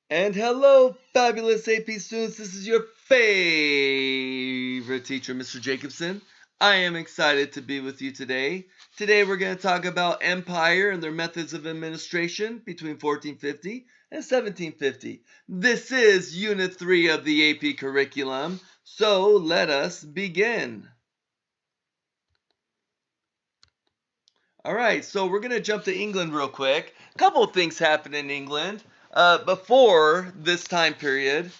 And hello, fabulous AP students. This is your favorite teacher, Mr. Jacobson. I am excited to be with you today. Today, we're going to talk about empire and their methods of administration between 1450 and 1750. This is Unit 3 of the AP curriculum, so let us begin. All right, so we're going to jump to England real quick. A couple of things happened in England. Before this time period,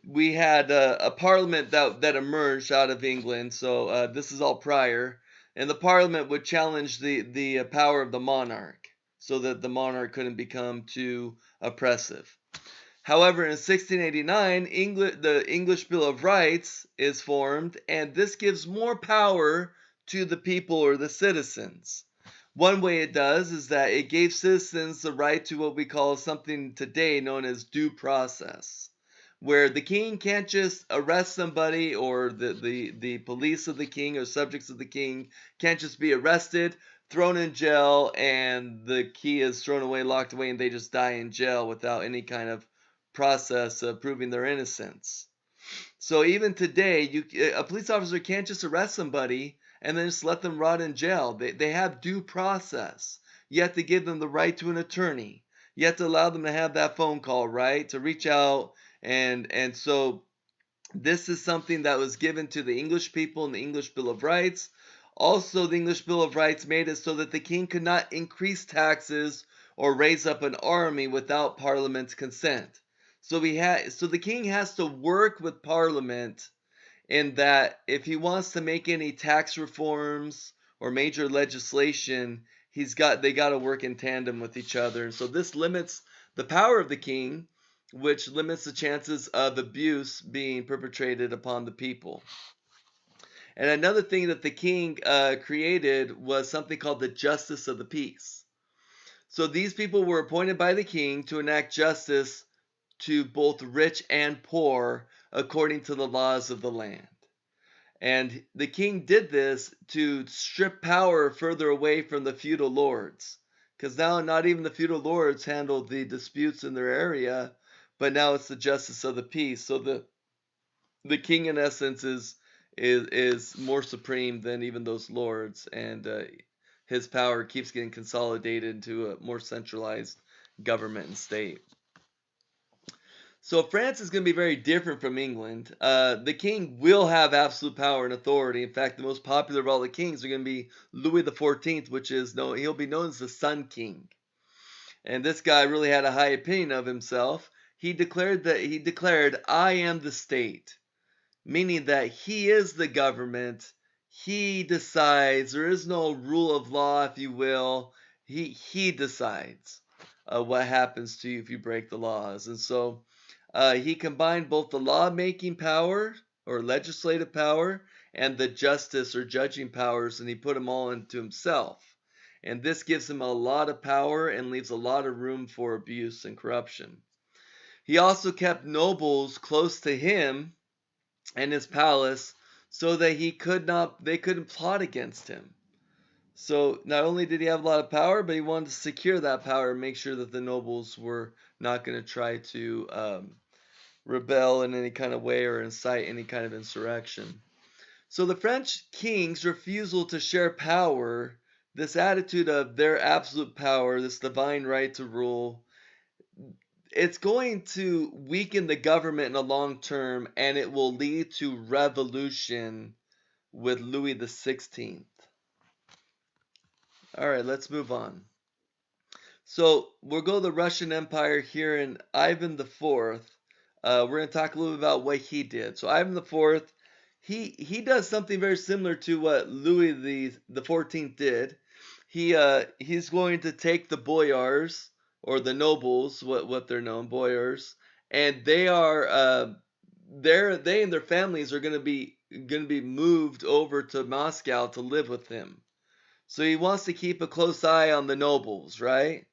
we had a parliament that emerged out of England. So this is all prior, and the parliament would challenge the power of the monarch, so that the monarch couldn't become too oppressive. However, in 1689, the English Bill of Rights is formed, and this gives more power to the people or the citizens. One way it does is that it gave citizens the right to what we call something today known as due process, where the king can't just arrest somebody, or the police of the king or subjects of the king can't just be arrested, thrown in jail, and the key is thrown away, locked away, and they just die in jail without any kind of process of proving their innocence. So even today, a police officer can't just arrest somebody and then just let them rot in jail. They have due process. You have to give them the right to an attorney. You have to allow them to have that phone call, right? To reach out, and so this is something that was given to the English people in the English Bill of Rights. Also, the English Bill of Rights made it so that the king could not increase taxes or raise up an army without Parliament's consent. So the king has to work with Parliament, in that if he wants to make any tax reforms or major legislation, they got to work in tandem with each other. And so this limits the power of the king, which limits the chances of abuse being perpetrated upon the people. And another thing that the king created was something called the justice of the peace. So these people were appointed by the king to enact justice to both rich and poor according to the laws of the land. And the king did this to strip power further away from the feudal lords. Because now not even the feudal lords handled the disputes in their area, but now it's the justice of the peace. So the king, in essence, is more supreme than even those lords, and his power keeps getting consolidated into a more centralized government and state. So France is going to be very different from England. The king will have absolute power and authority. In fact, the most popular of all the kings are going to be Louis the 14th, which is he'll be known as the Sun King. And this guy really had a high opinion of himself. He declared, "I am the state," meaning that he is the government. He decides. There is no rule of law, if you will. He decides what happens to you if you break the laws. And so he combined both the law-making power or legislative power and the justice or judging powers, and he put them all into himself. And this gives him a lot of power and leaves a lot of room for abuse and corruption. He also kept nobles close to him and his palace, so that they couldn't plot against him. So not only did he have a lot of power, but he wanted to secure that power and make sure that the nobles were not going to try to rebel in any kind of way or incite any kind of insurrection. So the French king's refusal to share power, this attitude of their absolute power, this divine right to rule, it's going to weaken the government in the long term, and it will lead to revolution with Louis the 16th. All right, let's move on. So we'll go to the Russian Empire here in Ivan the Fourth. We're going to talk a little bit about what he did. So Ivan the Fourth, he does something very similar to what Louis the 14th did. He's going to take the boyars, or the nobles, what they're known, boyars, and they and their families are going to be moved over to Moscow to live with him. So he wants to keep a close eye on the nobles, right?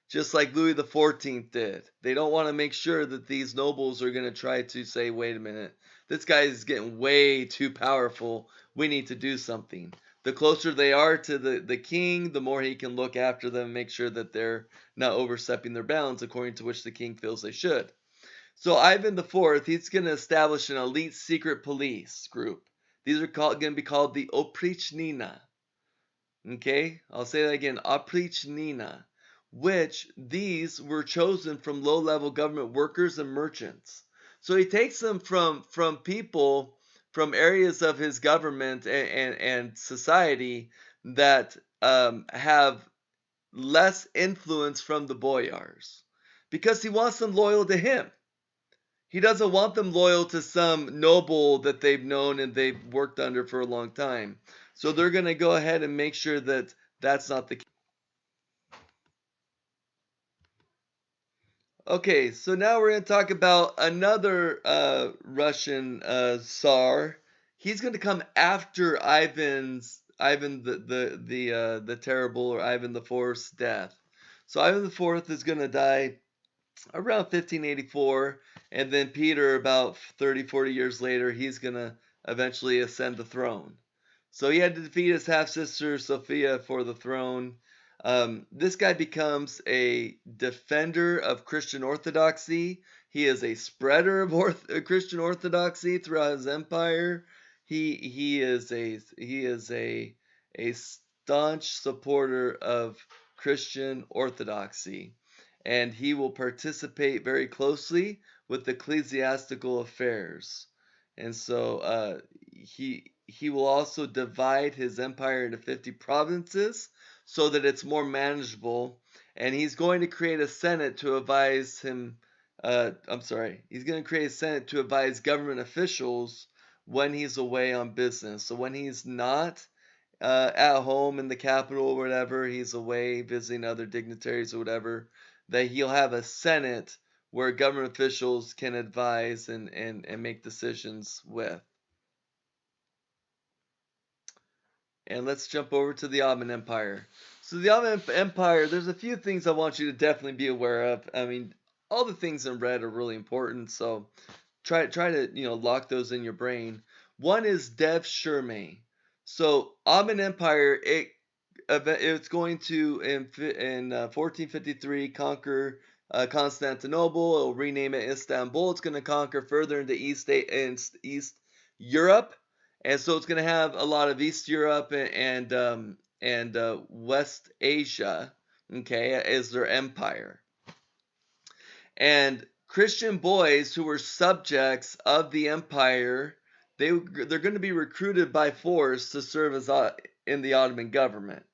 Just like Louis the 14th did. They don't want to make sure that these nobles are going to try to say, wait a minute, this guy is getting way too powerful. We need to do something. The closer they are to the king, the more he can look after them and make sure that they're not overstepping their bounds according to which the king feels they should. So Ivan the Fourth, he's going to establish an elite secret police group. These are going to be called the Oprichnina. Okay, I'll say that again, Oprichnina, which these were chosen from low-level government workers and merchants. So he takes them from people from areas of his government and society that have less influence from the boyars, because he wants them loyal to him. He doesn't want them loyal to some noble that they've known and they've worked under for a long time. So they're going to go ahead and make sure that that's not the case. Okay, so now we're going to talk about another Russian Tsar. He's going to come after Ivan the Terrible, or Ivan the Fourth's death. So Ivan the Fourth is going to die around 1584, and then Peter, about 30, 40 years later, he's going to eventually ascend the throne. So he had to defeat his half-sister Sophia for the throne. This guy becomes a defender of Christian orthodoxy. He is a spreader of Christian orthodoxy throughout his empire. He is a staunch supporter of Christian orthodoxy, and he will participate very closely with ecclesiastical affairs. And so he will also divide his empire into 50 provinces so that it's more manageable. And he's going to create a senate to advise him. He's going to create a senate to advise government officials when he's away on business. So when he's not at home in the capital or whatever, he's away visiting other dignitaries or whatever, that he'll have a senate where government officials can advise and make decisions with. And let's jump over to the Ottoman Empire. So the Ottoman Empire, there's a few things I want you to definitely be aware of. I mean, all the things in red are really important, so try to lock those in your brain. One is Dev Shirme. So Ottoman Empire, it's going to in 1453 conquer Constantinople. It'll rename it Istanbul. It's going to conquer further into East Europe, and so it's going to have a lot of East Europe and West Asia. Okay, as their empire. And Christian boys who were subjects of the empire, they're going to be recruited by force to serve as in the Ottoman government.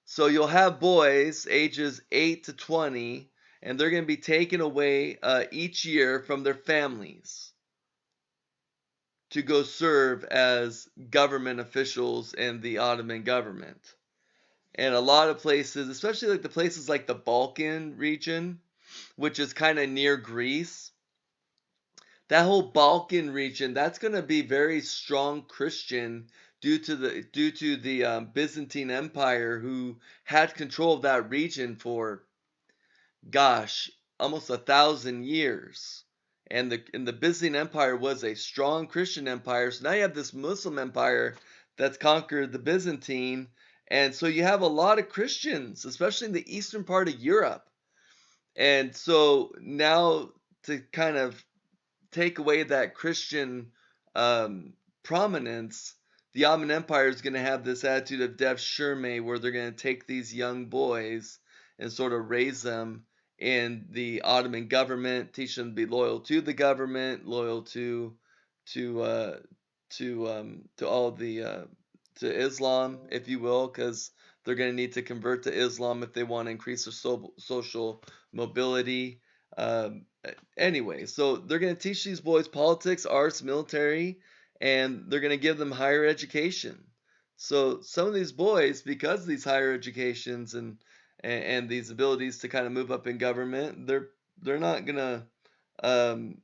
So you'll have boys ages 8 to 20, and they're going to be taken away each year from their families to go serve as government officials in the Ottoman government. And a lot of places, especially like the places like the Balkan region, which is kind of near Greece, that whole Balkan region, that's going to be very strong Christian due to the Byzantine Empire, who had control of that region for, gosh, almost 1,000 years. And the Byzantine Empire was a strong Christian empire. So now you have this Muslim empire that's conquered the Byzantine, and so you have a lot of Christians, especially in the eastern part of Europe. And so now, to kind of take away that Christian prominence, the Ottoman Empire is going to have this attitude of Dev Shirme, where they're going to take these young boys and sort of raise them in the Ottoman government, teach them to be loyal to the government, loyal to all the to Islam, if you will, because they're going to need to convert to Islam if they want to increase their social mobility. Anyway, so they're going to teach these boys politics, arts, military, and they're going to give them higher education. So some of these boys, because of these higher educations and these abilities to kind of move up in government, they're not gonna um,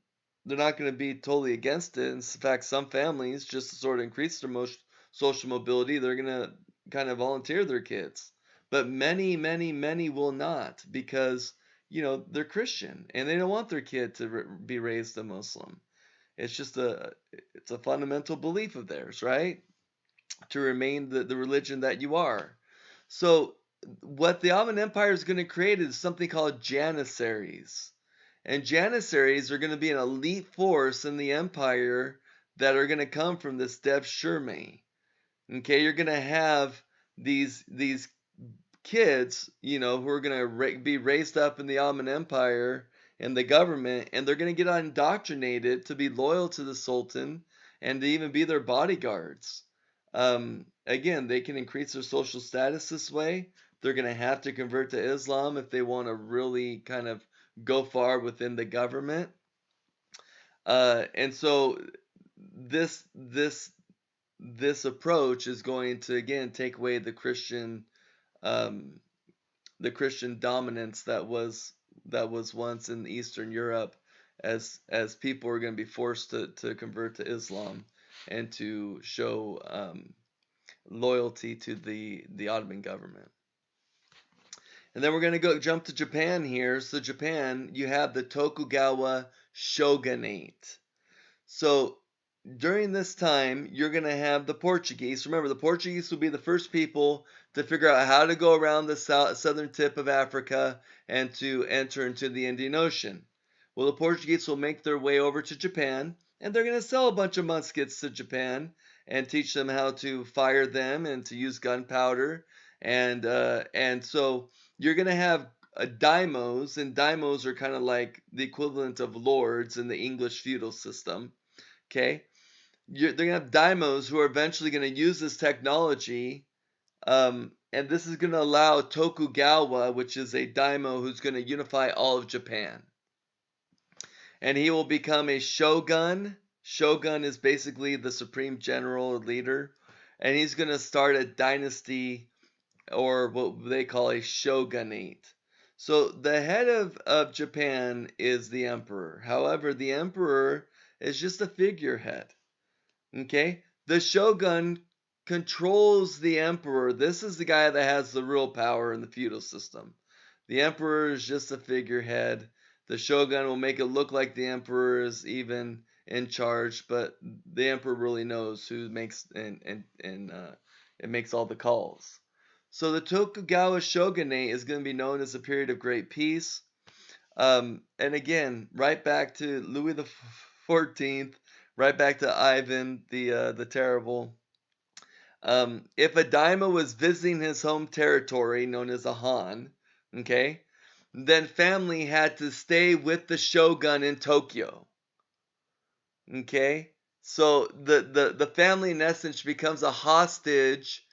they're not gonna be totally against it. In fact, some families, just to sort of increase their social mobility, they're gonna kind of volunteer their kids. But many, many, many will not, because they're Christian and they don't want their kid to be raised a Muslim. It's a fundamental belief of theirs, right? To remain the religion that you are. So what the Ottoman Empire is going to create is something called janissaries. And Janissaries are going to be an elite force in the empire that are going to come from this Dev Shirme. Okay, you're going to have these kids, who are going to be raised up in the Ottoman Empire and the government, and they're going to get indoctrinated to be loyal to the Sultan and to even be their bodyguards. Again, they can increase their social status this way. They're going to have to convert to Islam if they want to really kind of go far within the government. And so this approach is going to again take away um, the Christian dominance that was once in Eastern Europe, as people are going to be forced to convert to Islam and to show loyalty to the Ottoman government. And then we're going to jump to Japan here. So Japan, you have the Tokugawa shogunate. So during this time, you're going to have the Portuguese. Remember, the Portuguese will be the first people to figure out how to go around the southern tip of Africa and to enter into the Indian Ocean. Well, the Portuguese will make their way over to Japan, and they're going to sell a bunch of muskets to Japan and teach them how to fire them and to use gunpowder. And so you're going to have daimos, and daimos are kind of like the equivalent of lords in the English feudal system. Okay, they're going to have daimos who are eventually going to use this technology, and this is going to allow Tokugawa, which is a daimyo who's going to unify all of Japan. And he will become a shogun. Shogun is basically the supreme general or leader. And he's going to start a dynasty, or what they call a shogunate. So the head of Japan is the emperor. However, the emperor is just a figurehead. Okay? The shogun controls the emperor. This is the guy that has the real power in the feudal system. The emperor is just a figurehead. The shogun will make it look like the emperor is even in charge, but the emperor really knows who makes and it makes all the calls. So the Tokugawa shogunate is going to be known as a period of great peace. And again, right back to Louis the 14th, right back to Ivan the Terrible. If a daimyo was visiting his home territory, known as a Han, okay, then family had to stay with the shogun in Tokyo. Okay, so the family in essence becomes a hostage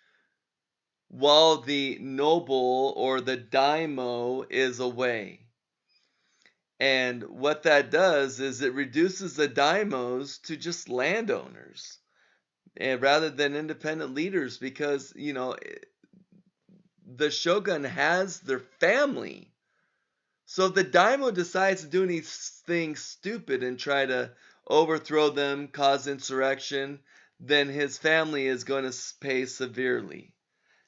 while the noble or the daimyo is away. And what that does is it reduces the daimyos to just landowners, and rather than independent leaders, because the shogun has their family. So if the daimyo decides to do anything stupid and try to overthrow them, cause insurrection, then his family is going to pay severely.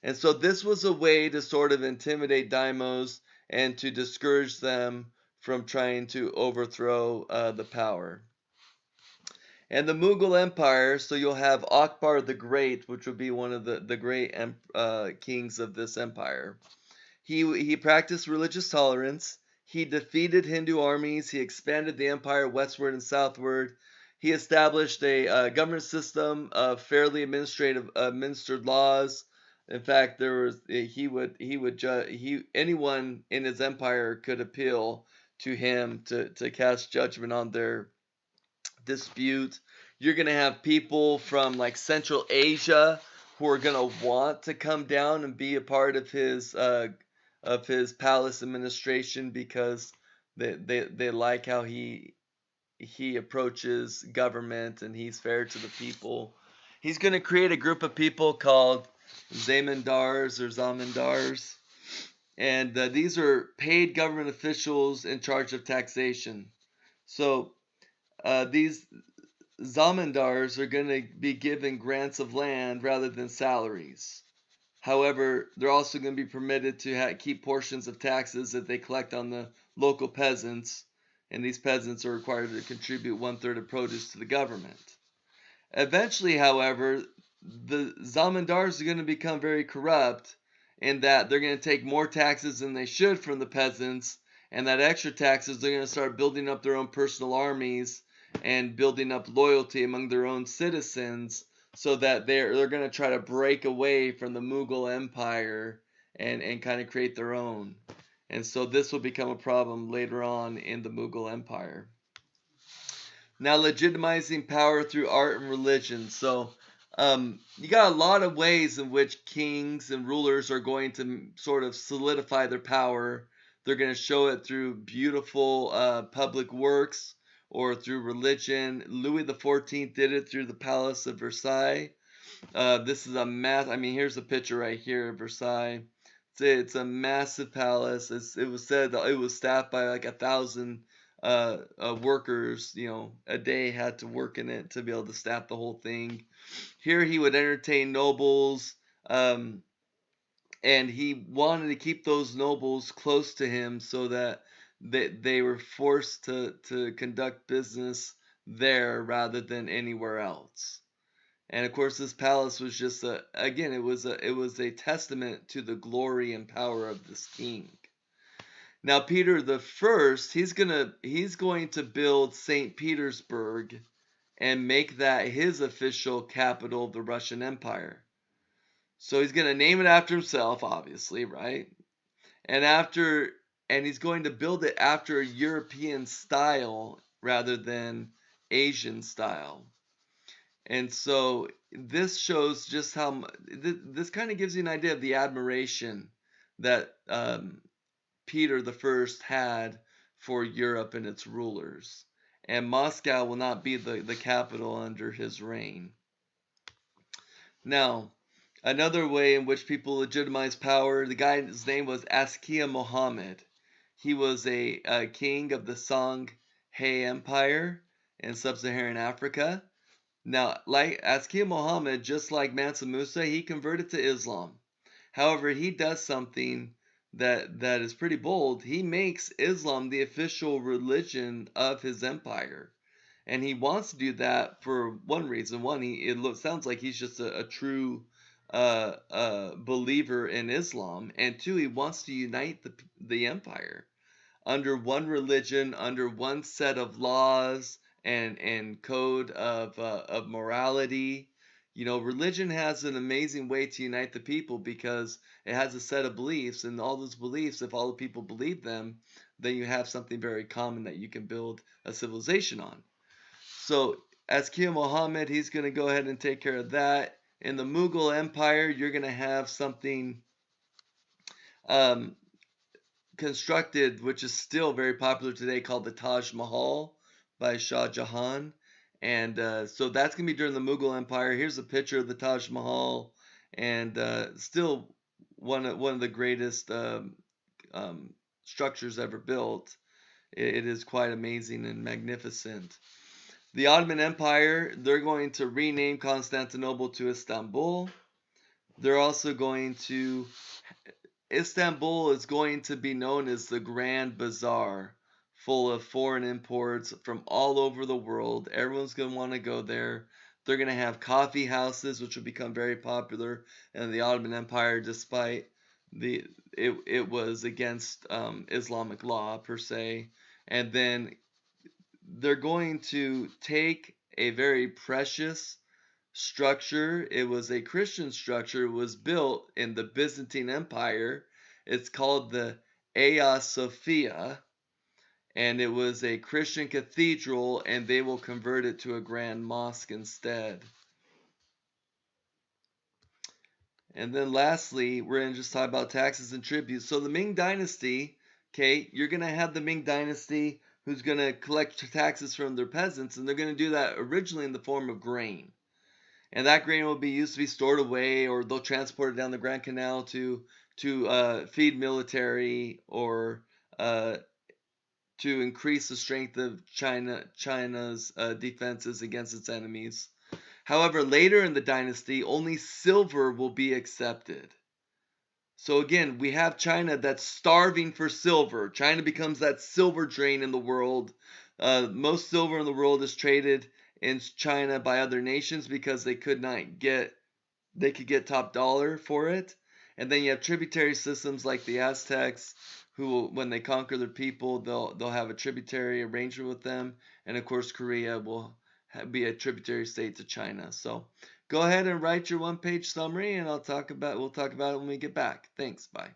And so this was a way to sort of intimidate daimyos and to discourage them from trying to overthrow the power. And the Mughal Empire, so you'll have Akbar the Great, which would be one of the great kings of this empire. He practiced religious tolerance. He defeated Hindu armies. He expanded the empire westward and southward. He established a government system of fairly administered laws. In fact, there was anyone in his empire could appeal to him to cast judgment on their dispute. You're going to have people from like Central Asia who are going to want to come down and be a part of his palace administration because they like how he approaches government and he's fair to the people. He's going to create a group of people called zamindars, and these are paid government officials in charge of taxation. So these zamindars are going to be given grants of land rather than salaries. However, they're also going to be permitted to keep portions of taxes that they collect on the local peasants, and these peasants are required to contribute 1/3 of produce to the government. Eventually, however, the zamindars are going to become very corrupt in that they're going to take more taxes than they should from the peasants, And that extra taxes, they're going to start building up their own personal armies and building up loyalty among their own citizens, so that they're going to try to break away from the Mughal Empire and kind of create their own. And so this will become a problem later on in the Mughal Empire. Now, legitimizing power through art and religion. So, you got a lot of ways in which kings and rulers are going to sort of solidify their power. They're going to show it through beautiful public works or through religion. Louis XIV did it through the Palace of Versailles. This is a I mean, here's a picture right here of Versailles. It's a massive palace. It was said that it was staffed by like 1,000 workers. A day had to work in it to be able to staff the whole thing. Here he would entertain nobles, and he wanted to keep those nobles close to him so that they were forced to conduct business there rather than anywhere else. And of course, this palace was just again, it was a testament to the glory and power of this king. Now, Peter the First, he's going to build St. Petersburg and make that his official capital of the Russian Empire. So he's going to name it after himself, obviously, right? And he's going to build it after a European style rather than Asian style. And so this shows just how this kind of gives you an idea of the admiration that Peter the First had for Europe and its rulers. And Moscow will not be the capital under his reign. Now, another way in which people legitimize power, the guy's name was Askia Muhammad. He was a king of the Songhai Empire in sub-Saharan Africa. Now, like Askia Muhammad, just like Mansa Musa, he converted to Islam. However, he does something that is pretty bold. He makes Islam the official religion of his empire. And he wants to do that for one reason. One, sounds like he's just a true believer in Islam. And two, he wants to unite the empire under one religion, under one set of laws and code of morality. Religion has an amazing way to unite the people because it has a set of beliefs, and all those beliefs, if all the people believe them, then you have something very common that you can build a civilization on. So, as King Muhammad, he's going to go ahead and take care of that. In the Mughal Empire, you're going to have something um, constructed, which is still very popular today, called the Taj Mahal by Shah Jahan. And so that's going to be during the Mughal Empire. Here's a picture of the Taj Mahal, and still one of the greatest structures ever built. It is quite amazing and magnificent. The Ottoman Empire, they're going to rename Constantinople to Istanbul. They're also going to Istanbul is going to be known as the Grand Bazaar, full of foreign imports from all over the world. Everyone's going to want to go there. They're going to have coffee houses, which will become very popular in the Ottoman Empire, despite it was against Islamic law per se. And then they're going to take a very precious structure. It was a Christian structure. It was built in the Byzantine Empire. It's called the Hagia Sophia, and it was a Christian cathedral, and they will convert it to a grand mosque instead. And then lastly, we're going to just talk about taxes and tributes. So the Ming Dynasty, okay, you're going to have the Ming Dynasty who's going to collect taxes from their peasants, and they're going to do that originally in the form of grain. And that grain will be used to be stored away, or they'll transport it down the Grand Canal to feed military, or to increase the strength of China's defenses against its enemies. However, later in the dynasty, only silver will be accepted. So again, we have China that's starving for silver. China becomes that silver drain in the world. Most silver in the world is traded in China by other nations because they could get top dollar for it. And then you have tributary systems like the Aztecs, who will, when they conquer their people, they'll have a tributary arrangement with them, and of course Korea will be a tributary state to China. So go ahead and write your one-page summary, and we'll talk about it when we get back. Thanks. Bye.